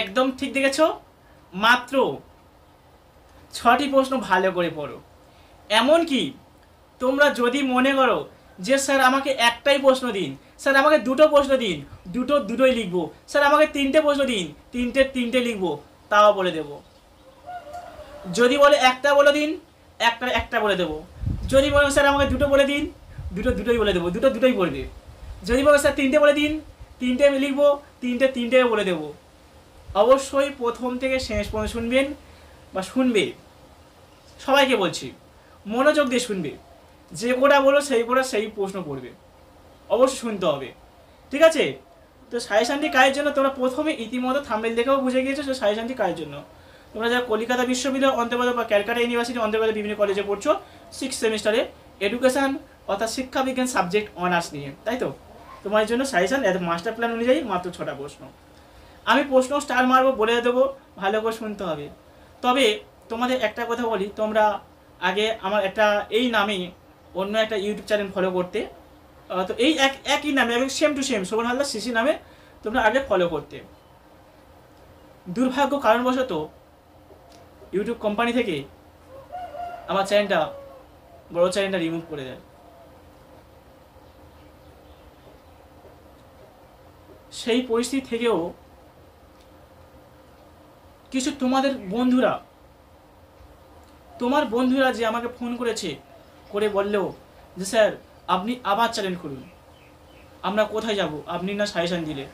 একদম ঠিক দেখেছো। মাত্র 6টি প্রশ্ন ভালো করে পড়ো। এমনকি তোমরা যদি মনে করো যে স্যার আমাকে একটাই প্রশ্ন দিন, স্যার আমাকে দুটো প্রশ্ন দিন, দুটোই লিখবো, স্যার আমাকে 3টে প্রশ্ন দিন, 3টে লিখবো, তাও বলে দেবো। যদি বলে একটা বলে দিন, একটা বলে দেবো। যদি বলে স্যার আমাকে দুটো বলে দিন, দুটোই বলে দেবো, দুটোই পড়বে। যদি বলে স্যার 3টে বলে দিন, 3টে লিখবো, তিনটে বলে দেবো। অবশ্যই প্রথম থেকে শেষ পর্যন্ত শুনবেন বা শুনবে। সবাইকে বলছি মনোযোগ দিয়ে শুনবে। যে কোটা বলো সেই প্রশ্ন পড়বে, অবশ্যই শুনতে হবে, ঠিক আছে? তো সাজেশনটি কাজের জন্য তোমরা প্রথমে ইতিমধ্যে থাম্বনেল দেখেও বুঝে গিয়েছো যে সাজেশনটি কাজের জন্য। তোমরা যারা কলকাতা বিশ্ববিদ্যালয় অন্তর্গত বা ক্যালকাটা ইউনিভার্সিটি অন্তর্গত বিভিন্ন কলেজে পড়ছো 6th সেমিস্টারে এডুকেশন অর্থাৎ শিক্ষাবিজ্ঞান সাবজেক্ট অনার্স নিয়ে, তাই তো? তোমার জন্য সাজেশন মাস্টার প্ল্যান অনুযায়ী মাত্র 6টা প্রশ্ন। আমি প্রশ্ন স্টার মারবো, বলে দেবো, ভালো করে শুনতে হবে। তবে তোমাদের একটা কথা বলি, তোমরা আগে আমার একটা এই নামে অন্য একটা ইউটিউব চ্যানেল ফলো করতে, তো এই একই নামে এবং same to same Shovan Haldar CC নামে তোমরা আগে ফলো করতে। দুর্ভাগ্য কারণবশত ইউটিউব কোম্পানি থেকে আমার চ্যানেলটা, বড় চ্যানেলটা রিমুভ করে দেয়। সেই পরিস্থিতি থেকেও কিছু তোমার বন্ধুরা যে আমাকে ফোন করেছে, করে বললেও যে স্যার আপনি আবার চ্যানেল খুলুন, আমরা কোথায় যাব, আপনি না সাজেশন দিলে,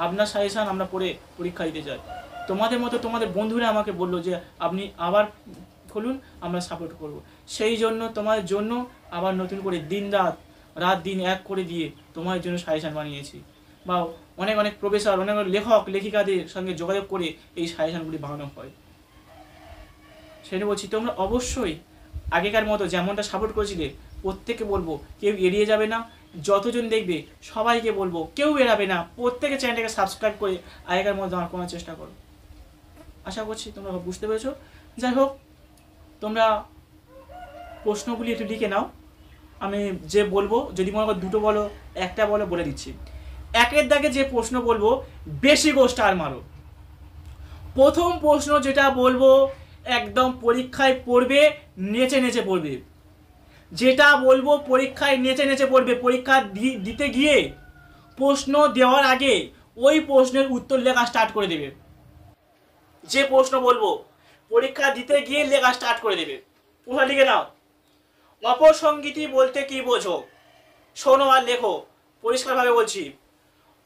আপনার সাজেশন আমরা পড়ে পরীক্ষা দিতে চাই। তোমাদের মতো তোমাদের বন্ধুরা আমাকে বললো যে আপনি আবার খুলুন, আমরা সাপোর্ট করব। সেই জন্য তোমাদের জন্য আবার নতুন করে রাত দিন এক করে দিয়ে তোমাদের জন্য সাজেশন বানিয়েছি, বা অনেক প্রফেসর, অনেক লেখক লেখিকাদের সঙ্গে যোগাযোগ করে এই সাজেশনগুলি বানানো হয়। সেটা বলছি তোমরা অবশ্যই আগেকার মতো যেমনটা সাপোর্ট করেছিলে প্রত্যেককে বলবো, কেউ এড়িয়ে যাবে না। যতজন দেখবে সবাইকে বলবো কেউ এড়াবে না, প্রত্যেকে চ্যানেলটাকে সাবস্ক্রাইব করে আগেকার মতো দাঁড় করার চেষ্টা করো। আশা করছি তোমরা বুঝতে পেরেছো। যাই হোক, তোমরা প্রশ্নগুলি একটু লিখে নাও। আমি যে বলবো, যদি মনে করো দুটো বলো, একটা বলো, বলে দিচ্ছি। একের দাগে যে প্রশ্ন বলবো বেশি করে স্টার মারো। প্রথম প্রশ্ন যেটা বলবো একদম পরীক্ষায় পড়বে, নেচে পড়বে। যেটা বলবো পরীক্ষায় নেচে পড়বে। পরীক্ষা দিতে গিয়ে প্রশ্ন দেওয়ার আগে ওই প্রশ্নের উত্তর লেখা স্টার্ট করে দেবে। যে প্রশ্ন বলবো পরীক্ষা দিতে গিয়ে লেখা স্টার্ট করে দেবে। প্রশ্ন লিখে নাও। অপসংগীতি বলতে কি বোঝো? শোনো আর লেখো, পরিষ্কারভাবে বলছি।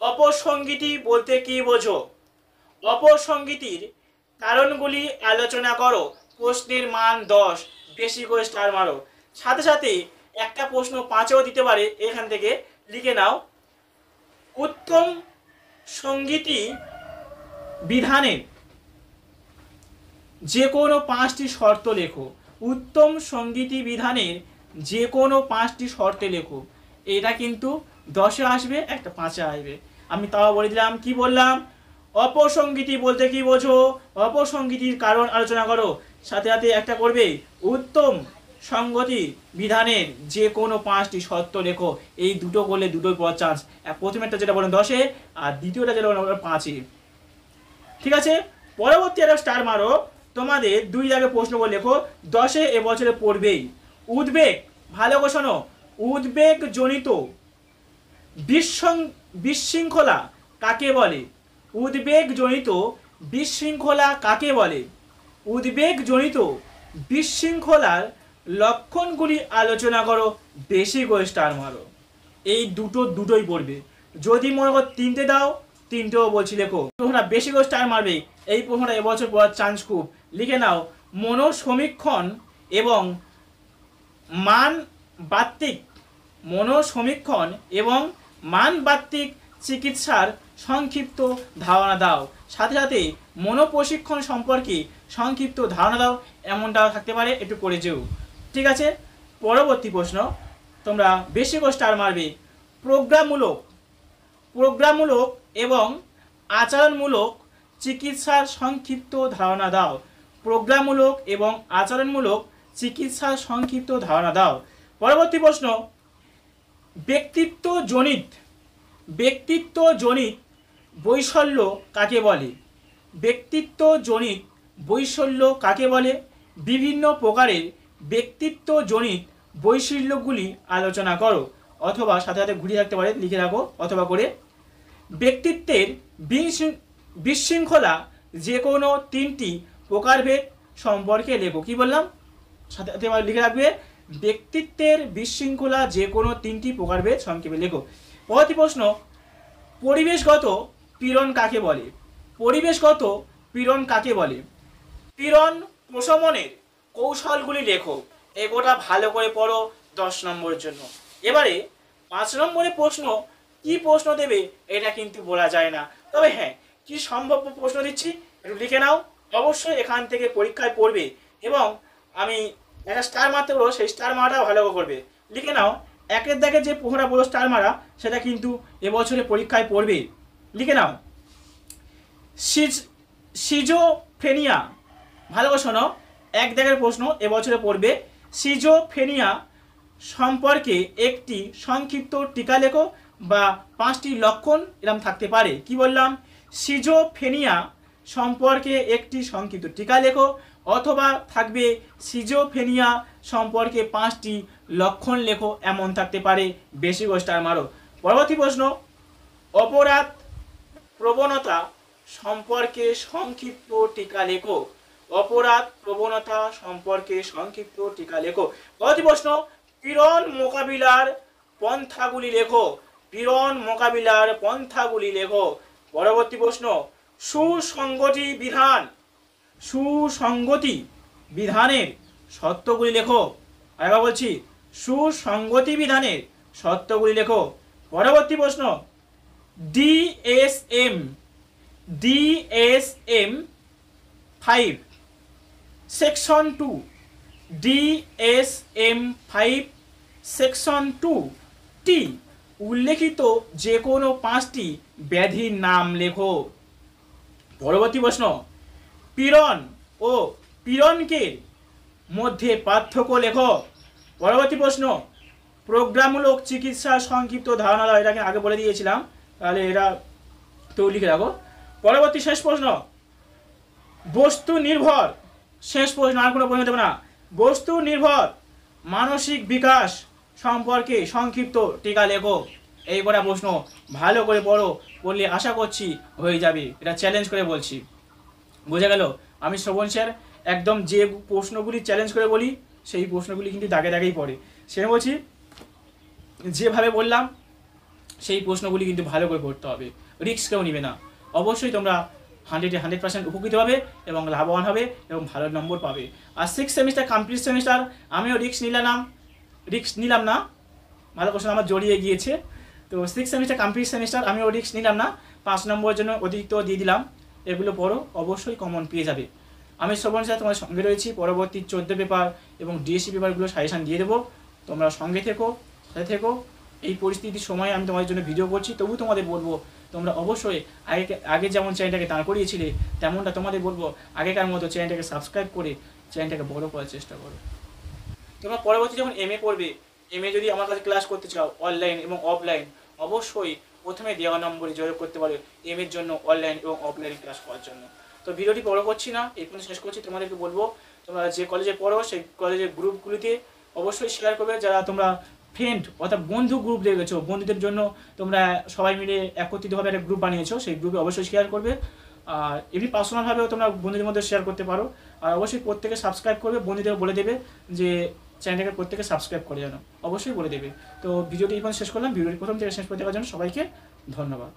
অপসংগীতি বলতে কি বোঝো? অপসংগীতির কারণগুলি আলোচনা করো। প্রশ্নের মান 10, বেশি করে স্টার মারো। সাথে সাথে একটা প্রশ্ন 5এও দিতে পারে, এখান থেকে লিখে নাও। উত্তম সঙ্গীতি বিধানের যে কোনো 5টি শর্ত লেখো। উত্তম সঙ্গীতি বিধানের যে কোনো 5টি শর্তে লেখো। এটা কিন্তু 10এ আসবে, একটা 5এ আসবে। আমি তাও বলে দিলাম, কি বললাম? অপসংগীতি বলতে কি বোঝো? অপসংগীতির কারণ আলোচনা করো। সাথে সাথে একটা করবে উত্তম সঙ্গতি বিধানের যে কোনো 5টি শর্ত লেখো। এই দুটো করলে দুটোই পড়ার চান্স। প্রথমেরটা যেটা বলেন 10এ, আর দ্বিতীয়টা যেটা বলেন 5এ। ঠিক আছে, পরবর্তী একটা স্টার মারো। তোমাদের 2 জায়গায় প্রশ্ন বলে লেখো, 10এ এবছরে পড়বেই। উদ্বেগ, ভালো করে শোনো। উদ্বেগ জনিত বিশৃঙ্খলা কাকে বলে? উদ্বেগ জনিত বিশৃঙ্খলা কাকে বলে? উদ্বেগ জনিত বিশৃঙ্খলার লক্ষণগুলি আলোচনা করো। বেশি করে স্টার মারো। এই দুটোই পড়বে। যদি মনে করো 3টে দাও, 3টেও বলছি লেখো। প্রশ্নটা বেশি করে স্টার মারবে। এই প্রশ্নটা এবছর পড়ার চান্স খুব। লিখে নাও। মনোসমীক্ষণ এবং মানবাত্তিক চিকিৎসার সংক্ষিপ্ত ধারণা দাও। সাথে সাথে মনোপ্রশিক্ষণ সম্পর্কে সংক্ষিপ্ত ধারণা দাও। এমনটাও থাকতে পারে, একটু করে যেও। ঠিক আছে, পরবর্তী প্রশ্ন তোমরা বেশি করে স্টার মারবে। প্রোগ্রামমূলক এবং আচরণমূলক চিকিৎসার সংক্ষিপ্ত ধারণা দাও। প্রোগ্রামমূলক এবং আচরণমূলক চিকিৎসার সংক্ষিপ্ত ধারণা দাও। পরবর্তী প্রশ্ন, ব্যক্তিত্ব জনিত বৈষল্য কাকে বলে? ব্যক্তিত্বজনিত বৈশল্য কাকে বলে? বিভিন্ন প্রকারের ব্যক্তিত্বজনিত বৈশিষ্ট্যগুলি আলোচনা করো। অথবা সাথে সাথে ঘুরিয়ে রাখতে পারে, লিখে রাখো অথবা করে। ব্যক্তিত্বের বিশৃঙ্খলা যে কোনো তিনটি প্রকারভেদ সম্পর্কে লেখো। কি বললাম? সাথে সাথে লিখে রাখবে, ব্যক্তিত্বের বিশৃঙ্খলা যে কোনো তিনটি প্রকারভেদ সংক্ষেপে লেখো। পরবর্তী প্রশ্ন, পরিবেশগত পীড়ন কাকে বলে? পরিবেশগত পীড়ন কাকে বলে? পীড়ন প্রশমনের কৌশলগুলি লেখো। এগোটা ভালো করে পড়ো 10 নম্বরের জন্য। এবারে 5 নম্বরের প্রশ্ন, কি প্রশ্ন দেবে এটা কিন্তু বলা যায় না, তবে হ্যাঁ কি সম্ভাব্য প্রশ্ন দিচ্ছি একটু লিখে নাও। অবশ্যই এখান থেকে পরীক্ষায় পড়বে এবং আমি একটা স্টার মারতে বলবো, সেই স্টার মারাটাও ভালো করবে। লিখে নাও, একের দাগে যে প্রশ্নটা বলো স্টার মারা, সেটা কিন্তু এবছরে পরীক্ষায় পড়বে। লিখে নাও, সিজোফ্রেনিয়া। ভালো করে শোনো, এক দাগের প্রশ্ন এবছরে পড়বে। সিজোফ্রেনিয়া সম্পর্কে একটি সংক্ষিপ্ত টিকা লেখো বা 5টি লক্ষণ এরকম থাকতে পারে। কি বললাম? সিজোফ্রেনিয়া সম্পর্কে একটি সংক্ষিপ্ত টিকা লেখো, অথবা থাকবে সিজোফ্রেনিয়া সম্পর্কে 5টি লক্ষণ লেখো, এমন থাকতে পারে। বেশি গোষ্ঠার মারো। পরবর্তী প্রশ্ন, অপরাধ প্রবণতা সম্পর্কে সংক্ষিপ্ত টিকা লেখো। অপরাধ প্রবণতা সম্পর্কে সংক্ষিপ্ত টিকা লেখো। পরবর্তী প্রশ্ন, পীড়ন মোকাবিলার পন্থাগুলি লেখো। পীড়ন মোকাবিলার পন্থাগুলি লেখো। পরবর্তী প্রশ্ন, সুসংগতি বিধান। সুসংগতি বিধানের শর্তগুলি লেখো। আরেকবার বলছি, সুসংগতি বিধানের শর্তগুলি লেখো। পরবর্তী প্রশ্ন, DSM 5 সেকশন 2, DSM 5 সেকশন 2 টি উল্লেখিত যে কোনো 5টি ব্যাধির নাম লেখো। পরবর্তী প্রশ্ন, পীড়ন ও পীড়নকের মধ্যে পার্থক্য লেখো। পরবর্তী প্রশ্ন, প্রজ্ঞামূলক চিকিৎসার সংক্ষিপ্ত ধারণা দাও। এটাকে আগে বলে দিয়েছিলাম, তাহলে এটা তো লিখে রাখো। পরবর্তী শেষ প্রশ্ন, বস্তু নির্ভর। শেষ প্রশ্ন, আর কোনো প্রশ্ন দেবো না। বস্তু নির্ভর মানসিক বিকাশ সম্পর্কে সংক্ষিপ্ত টিকা লেখো। এই কটা প্রশ্ন ভালো করে পড়ো, পড়লে আশা করছি হয়ে যাবে। এটা চ্যালেঞ্জ করে বলছি। বোঝা গেল? আমি শ্রবণ স্যার একদম যে প্রশ্নগুলি চ্যালেঞ্জ করে বলি, সেই প্রশ্নগুলি কিন্তু দাগে দাগেই পড়ে। সে বলছি, যেভাবে বললাম সেই প্রশ্নগুলি কিন্তু ভালো করে পড়তে হবে, রিস্ক কেউ নিবে না। অবশ্যই তোমরা 100% উপকৃত হবে এবং লাভবান হবে এবং ভালো নম্বর পাবে। আর 6 সেমিস্টার কমপ্লিট সেমিস্টার আমিও রিস্ক নিলাম না, ভালো কোশ্চেন আমার জড়িয়ে গিয়েছে। তো 6 সেমিস্টার কমপ্লিট সেমিস্টার আমিও রিস্ক নিলাম না, 5 নম্বরের জন্য অতিরিক্ত দিয়ে দিলাম। এগুলো পড়ো, অবশ্যই কমন পেয়ে যাবে। আমি শ্রবণ স্যার তোমার সঙ্গে রয়েছি। পরবর্তী 14 পেপার এবং ডিএসসি পেপারগুলো সাজেশান দিয়ে দেবো। তোমরা সঙ্গে থেকো, সাথে থেকো। এই পরিস্থিতির সময় আমি তোমাদের জন্য ভিডিও করছি, তবু তোমাদের বলবো তোমরা অবশ্যই আগে যেমন চ্যানেলটাকে দাঁড় করিয়েছিলে, তেমনটা তোমাদের বলবো আগেকার মতো চ্যানেলটাকে সাবস্ক্রাইব করে চ্যানেলটাকে বড় করার চেষ্টা করো। তোমরা পরবর্তী যখন এমএ করবে, এমএ যদি আমার কাছে ক্লাস করতে চাও অনলাইন এবং অফলাইন, অবশ্যই প্রথমে দেওয়া নম্বরে যোগাযোগ করতে পারো এমএর জন্য অনলাইন এবং অফলাইন ক্লাস করার জন্য। তো ভিডিওটি বড় করছি না, এই পর্যন্ত শেষ করছি। তোমাদেরকে বলবো তোমরা যে কলেজে পড়ো সেই কলেজের গ্রুপগুলিতে অবশ্যই শেয়ার করবে। যারা তোমরা ফ্রেন্ড অর্থাৎ বন্ধু গ্রুপ দেখেছো, বন্ধুদের জন্য তোমরা সবাই মিলে একত্রিতভাবে একটা গ্রুপ বানিয়েছো, সেই গ্রুপে অবশ্যই শেয়ার করবে। আর এমনি পার্সোনালভাবেও তোমরা বন্ধুদের মধ্যে শেয়ার করতে পারো। আর অবশ্যই প্রত্যেকে সাবস্ক্রাইব করবে, বন্ধুদের বলে দেবে যে চ্যানেলটাকে প্রত্যেকে সাবস্ক্রাইব করে যেন, অবশ্যই বলে দেবে। তো ভিডিওটি এই পর্যন্ত শেষ করলাম। ভিডিওটি প্রথম থেকে শেষ করে দেওয়ার জন্য সবাইকে ধন্যবাদ।